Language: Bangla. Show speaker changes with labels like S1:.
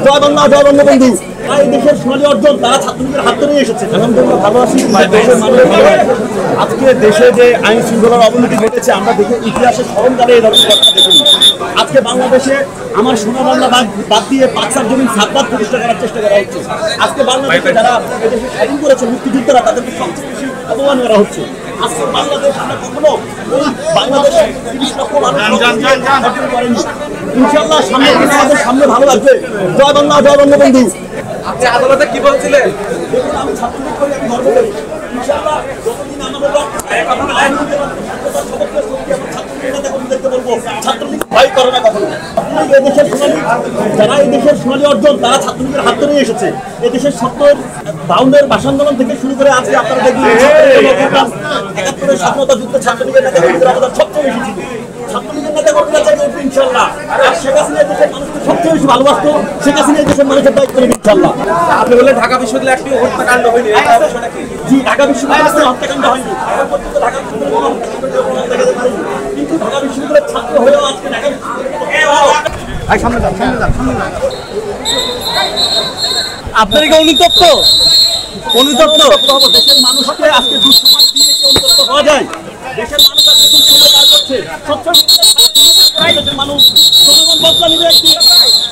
S1: জয় বাংলা, জয় বঙ্গবন্ধু। এই দেশের সোনালী অর্জন তারা ছাত্রলীগের হাত ধরে এসেছে। আলহামদুলিল্লাহ ভালো আছি। আজকে দেশে যে আইন শৃঙ্খলার অবনতি ঘটেছে আমরা দেখে ইতিহাসের স্মরণকালে এই ধরনের ঘটনা দেখিনি। আজকে বাংলাদেশে আমার সোনা বাংলা বাদ দিয়ে পাকসার জমিন সাতবার প্রতিষ্ঠা করার চেষ্টা করা হচ্ছে। আজকে বাংলাদেশে যারা এদেশে স্বাধীন করেছে মুক্তিযোদ্ধারা তাদেরকে সবচেয়ে বেশি অপমান করা হচ্ছে। আজকে বাংলাদেশ আমরা কখনো বাংলাদেশে ৩০ লক্ষ মানুষ অর্জন করেনি। ইনশাআল্লাহ সামনে আমাদের সামনে ভালো লাগবে। জয় বাংলা, জয় বঙ্গবন্ধু।
S2: আপনি আদালতে কি বলছিলেন?
S1: দেখুন আমি ছাত্রলীগ করি, আমি গর্ব করি। ইনশাআল্লাহ যতদিন আমাদের ছাত্রলীগ ভয় করে না কখনো। এদেশের সোনালী যারা এদেশের সোনালী অর্জন তারা ছাত্রলীগের হাত ধরে এসেছে। এদেশের ৭০ ভাষা আন্দোলন থেকে শুরু করে আজকে আপনারা দেখবেন ৭১ স্বাধীনতা যুদ্ধে ছাত্রলীগের নেতা কর্মীদের অবদান সবচেয়ে বেশি ছিল। ছাত্রলীগের নেতা কর্মীরা চাইবে ইনশাআল্লাহ। আর শেখ হাসিনা দেশের মানুষকে সবচেয়ে বেশি ভালোবাসতো। শেখ হাসিনা দেশের মানুষের দায়িত্ব নেবে ইনশাআল্লাহ।
S2: আপনি বললেন ঢাকা বিশ্ববিদ্যালয়ে একটি হত্যাকাণ্ড হয়নি, এটা বিষয়টা কি?
S1: জি, ঢাকা বিশ্ববিদ্যালয়ে হত্যাকাণ্ড হয়নি। এখন পর্যন্ত ঢাকা বিশ্ববিদ্যালয়ে দেখাতে পারেনি। কিন্তু ঢাকা বিশ্ববিদ্যালয়ের ছাত্র হয়েও আজকে ঢাকা
S2: আপনার কি অনুতপ্ত?
S1: দেশের মানুষকে আজকে দুঃসময় দিয়ে অনুতপ্ত হওয়া যায়। দেশের মানুষ আজকে দুঃসময় পার করছে। দেশের মানুষ জনগণ বদলা নিবে।